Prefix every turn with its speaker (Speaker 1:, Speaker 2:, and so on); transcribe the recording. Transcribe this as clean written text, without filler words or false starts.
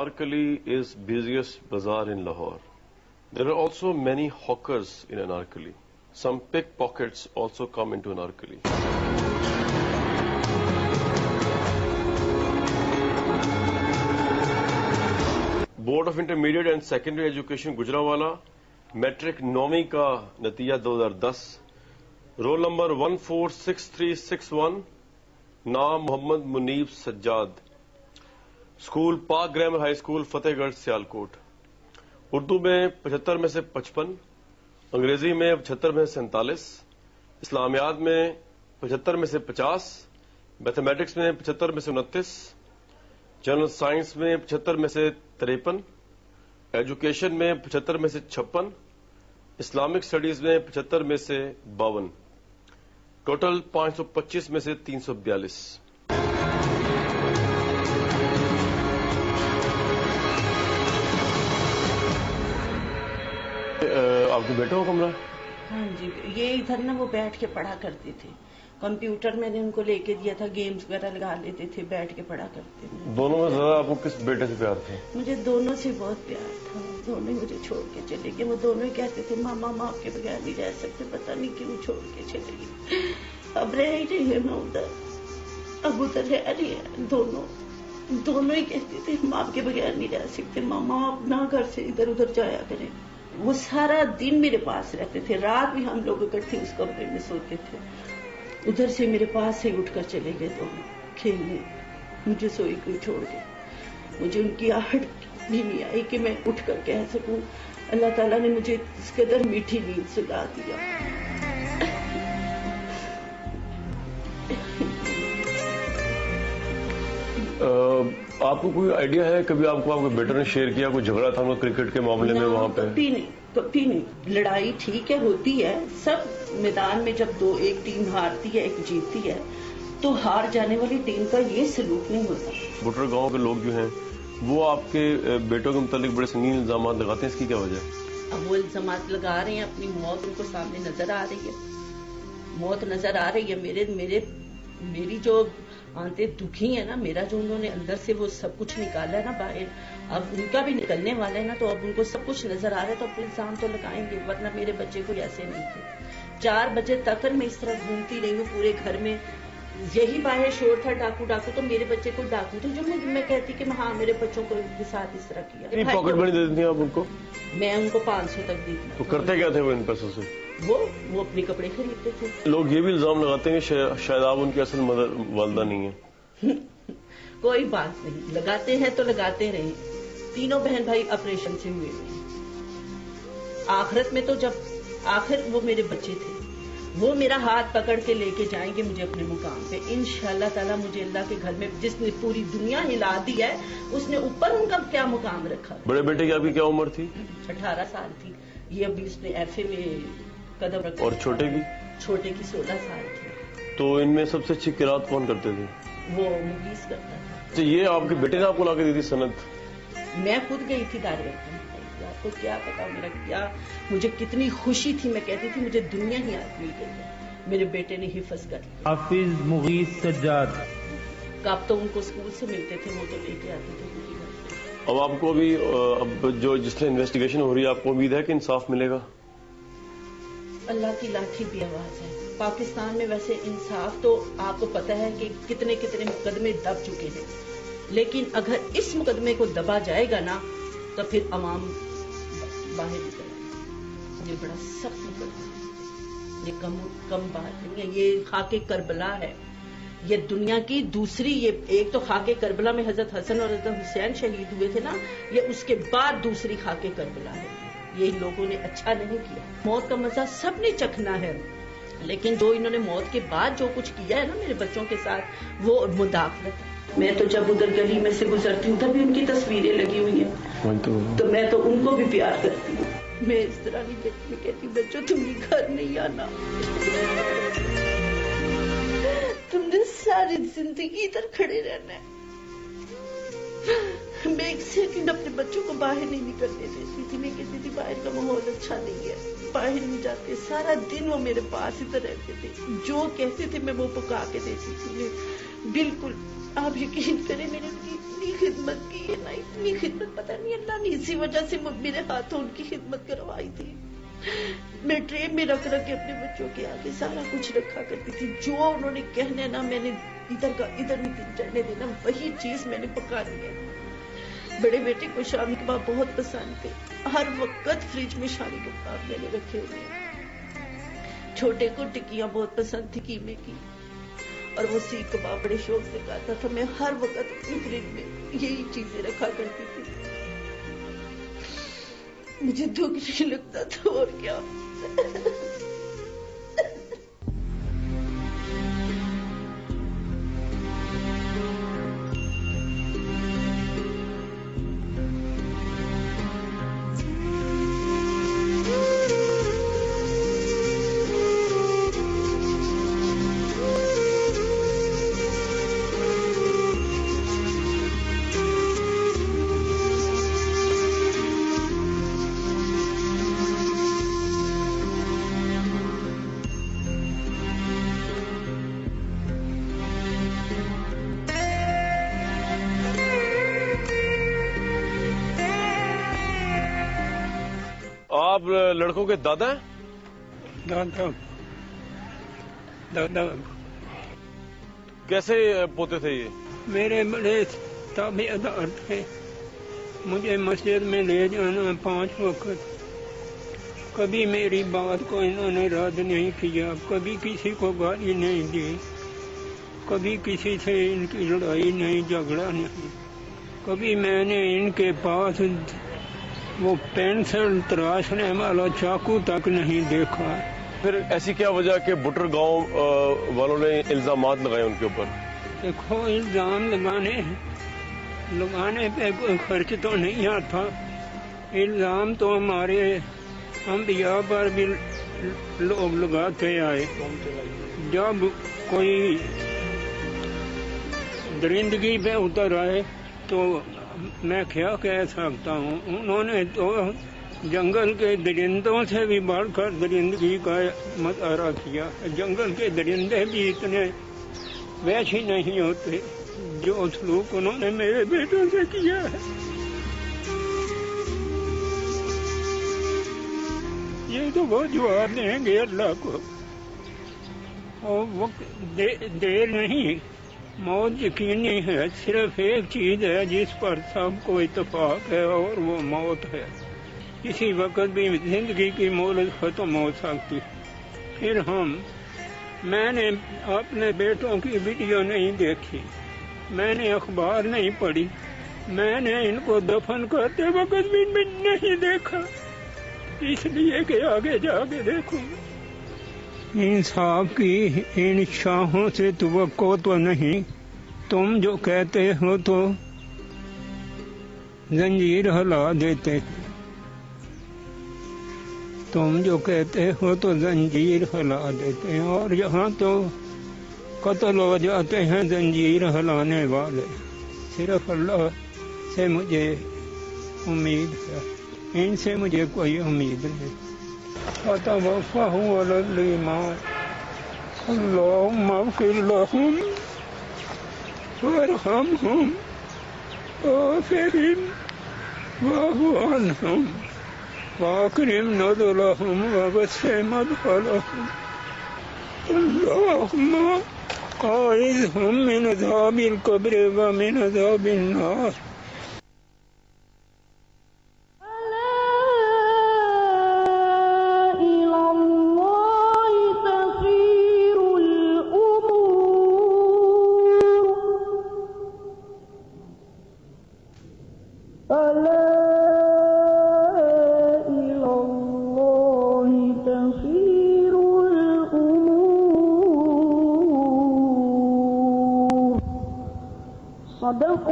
Speaker 1: Anarkali is busiest bazaar in Lahore. There are also many hawkers in Anarkali. Some pickpockets also come into Anarkali. Board of Intermediate and Secondary Education Gujranwala, Metric 9वीं का नतीजा 2010, roll number 146361, नाम Mohammad Munib Sajjad, school पाक grammar high school Fatehgarh Sialkot. Urdu में 75 में से 55, अंग्रेजी में 75 में से 47, इस्लामियात में 75 में से 50, मैथमेटिक्स में 75 में से 29, जनरल साइंस में 75 में से 53, एजुकेशन में 75 में से 56, इस्लामिक स्टडीज में 75 में से 52, टोटल 525 में से 342। आपके बेटे हो कमरा?
Speaker 2: हाँ जी, ये इधर ना वो बैठ के पढ़ा करते थे। कंप्यूटर मैंने उनको लेके दिया था, गेम्स वगैरह लगा लेते थे, बैठ के पढ़ा करते थे।
Speaker 1: दोनों में ज्यादा आपको किस बेटे से प्यार था?
Speaker 2: मुझे दोनों से बहुत प्यार था। दोनों ही मुझे छोड़ के चले गए। वो दोनों ही कहते थे मामा हम आपके बगैर नहीं रह सकते, पता नहीं क्यों छोड़ के चले गए। अब रह ही रही है ना उधर, अब उधर रह रही है। दोनों ही कहते थे हम आपके बगैर नहीं रह सकते, मामा आप ना घर से इधर उधर जाया करें। वो सारा दिन मेरे पास रहते थे, रात भी हम लोग इकट्ठे उस कमरे में सोते थे। उधर से मेरे पास से उठकर चले गए दोनों खेलने, मुझे सोई कोई छोड़ के। मुझे उनकी आहट भी नहीं आई कि मैं उठकर कह सकूं अल्लाह ताला ने मुझे इस कदर मीठी नींद सुला दिया।
Speaker 1: आपको कोई आइडिया है कभी आपको आपके बेटे ने शेयर किया कोई झगड़ा था क्रिकेट के मामले में वहां पे?
Speaker 2: कभी नहीं। लड़ाई ठीक है होती है, सब मैदान में जब एक टीम हारती है एक जीतती है तो हार जाने वाली टीम का ये सलूक नहीं होता।
Speaker 1: बुटर गांव के लोग जो हैं वो आपके बेटों के मुतालिक बड़े संगीन इल्जाम लगाते हैं, इसकी क्या वजह है?
Speaker 2: अब वो इल्जाम लगा रहे हैं, अपनी मौत उनको सामने नजर आ रही है, मौत नजर आ रही है। मेरी जो आंतें दुखी है ना, मेरा जो उन्होंने अंदर से वो सब कुछ निकाला है ना बाहर, अब उनका भी निकलने वाला है ना, तो अब उनको सब कुछ नजर आ रहा है तो अब इल्जाम तो लगाएंगे, वरना मेरे बच्चे कोई ऐसे नहीं थे। 4 बजे तक मैं इस तरह घूमती रही हूँ पूरे घर में, यही बाहर शोर था डाकू तो मेरे बच्चे को डाकू थे जो मैं कहती कि हाँ मेरे बच्चों को के साथ इस तरह किया।
Speaker 1: पॉकेट मनी दे देती आप उनको?
Speaker 2: मैं उनको 500 तक दी थी।
Speaker 1: तो करते क्या थे वो इन पैसों से?
Speaker 2: वो अपने कपड़े खरीदते थे।
Speaker 1: लोग ये भी इल्जाम लगाते हैं कि शायद आप उनकी असल वालदा नहीं है।
Speaker 2: कोई बात नहीं, लगाते हैं तो लगाते रहे। तीनों बहन भाई ऑपरेशन से हुए हैं। आखिरत में तो जब आखिर वो मेरे बच्चे थे, वो मेरा हाथ पकड़ के लेके जाएंगे मुझे अपने मुकाम पे इंशाअल्लाह ताला। मुझे अल्लाह के घर में जिसने पूरी दुनिया हिला दी है उसने ऊपर उनका क्या मुकाम रखा।
Speaker 1: बड़े बेटे की आपकी क्या उम्र थी?
Speaker 2: 18 साल थी। ये अभी उसने FA में कदम रखा।
Speaker 1: और छोटे की?
Speaker 2: छोटे की 16 साल थी।
Speaker 1: तो इनमें सबसे अच्छी किरात कौन करते थे?
Speaker 2: वो मुगीस करता था।
Speaker 1: तो ये आपके बेटे ने आपको लाके दी थी सनद?
Speaker 2: मैं खुद गई थी दारुल। आपको क्या पता मेरा क्या, मुझे कितनी खुशी थी। मैं कहती थी मुझे दुनिया ही आज मिल गई है, मेरे बेटे ने हिफज कर लिया।
Speaker 3: हाफिज मुगीस सज्जाद
Speaker 2: कब तो उनको स्कूल से मिलते थे, वो तो लेके आते थे।
Speaker 1: अब आपको अभी अब जो जिसने इन्वेस्टिगेशन हो रही है आपको उम्मीद है कि इंसाफ मिलेगा?
Speaker 2: अल्लाह की लाठी भी आवाज है। पाकिस्तान में वैसे इंसाफ तो आपको पता है कि कितने कितने मुकदमे दब चुके हैं, लेकिन अगर इस मुकदमे को दबा जाएगा ना तो फिर अवाम बाहर निकल। ये बड़ा सख्त मुकदमा है, ये कम बात नहीं है। ये खाके करबला है, ये दुनिया की दूसरी, ये एक तो खाके करबला में हजरत हसन और हजरत हुसैन शहीद हुए थे ना, ये उसके बाद दूसरी खाके करबला है। ये लोगों ने अच्छा नहीं किया। मौत का मजा सबने चखना है, लेकिन जो इन्होंने मौत के बाद जो कुछ किया है ना मेरे बच्चों के साथ, वो मुदाखलत है। मैं तो जब उधर गली में से गुजरती हूँ तभी उनकी तस्वीरें लगी हुई हैं, तो मैं तो उनको भी प्यार करती हूँ। मैं इस तरह नहीं देखती, मैं कहती बच्चों तुमने घर नहीं आना, तुमने सारी जिंदगी इधर खड़े रहना है। मैं एक सेकंड अपने बच्चों को बाहर नहीं निकलने देती थी। मैं कहती थी बाहर का माहौल अच्छा नहीं है, बाहर नहीं जाते। सारा दिन वो मेरे पास इधर रहते थे, जो कहते थे मैं वो पका के देती थी। बिल्कुल آپ یقین کریں میں نے ان کی اتنی خدمت کی ہے نا، اتنی خدمت، پتہ نہیں اللہ نے اسی وجہ سے میرے ہاتھوں ان کی خدمت کروائی تھی. میں ٹرے میں رکھ کے اپنے بچوں کے آگے سارا کچھ رکھا کرتی تھی. جو انہوں نے کہنا نا میں نے ادھر کا ادھر نہیں جانے دینا، وہی چیز میں نے پکانی ہے. بڑے بیٹے کو شامی کباب بہت پسند تھے، ہر وقت فریج میں شامی کباب میں نے رکھے ہوئے ہیں. چھوٹے کو ٹکیاں بہت پسند تھی قیمے کی، اور وہ سیخ کباب بڑے شوق سے کھاتا تھا. میں ہر وقت اپنی فریج میں یہی چیزیں رکھا کرتی تھی. مجھے دکھ نہیں لگتا تھا اور کیا.
Speaker 1: آپ لڑکوں کے دادا ہیں؟
Speaker 4: دادا
Speaker 1: کیسے پوتے تھے یہ؟
Speaker 4: میرے بڑے تابع دار تھے. مجھے مسجد میں لے جانا 5 وقت. کبھی میری بات کو انہوں نے رد نہیں کیا، کبھی کسی کو گالی نہیں دی، کبھی کسی سے ان کی لڑائی نہیں، جھگڑا نہیں. کبھی میں نے ان کے پاس وہ پینسل تراشنے والا چاقو تک نہیں دیکھا.
Speaker 1: پھر ایسی کیا وجہ کہ بٹر گاؤں والوں نے الزامات لگائے ان کے اوپر؟
Speaker 4: دیکھو الزام لگانے پہ کوئی خرچ تو نہیں آتا. الزام تو ہمارے انبیاء پر بھی لوگ لگاتے آئے. جب کوئی درندگی پہ اتر آئے تو میں کیا کہہ سکتا ہوں. انہوں نے تو جنگل کے درندوں سے بھی بڑھ کر درندگی کا مظاہرہ کیا. جنگل کے درندے بھی اتنے وحشی نہیں ہوتے جو سلوک انہوں نے میرے بیٹوں سے کیا ہے. یہ تو وہ جواب دیں گے اللہ کو. اور وقت دیر نہیں، موت یقینی ہے. صرف ایک چیز ہے جس پر سب کو اتفاق ہے اور وہ موت ہے. کسی وقت بھی زندگی کی مہلت ختم ہو سکتی. پھر میں نے اپنے بیٹوں کی ویڈیو نہیں دیکھی، میں نے اخبار نہیں پڑھی، میں نے ان کو دفن کرتے وقت بھی نہیں دیکھا، اس لیے کہ آگے جا کے دیکھوں. انصاف کی ان شاہوں سے توقع تو نہیں. تم جو کہتے ہو تو زنجیر ہلا دیتے، تم جو کہتے ہو تو زنجیر ہلا دیتے ہیں، اور یہاں تو قتل ہو جاتے ہیں زنجیر ہلانے والے. صرف اللہ سے مجھے امید ہے، ان سے مجھے کوئی امید نہیں. فتوفاہ علی الایمان. اللہم اغفر لہم وارحمہم واغفرہم واعف عنہم واکرم نزلہم ووسع مدخلہم. اللہم اعذہم من عذاب القبر ومن عذاب النار.
Speaker 5: صدق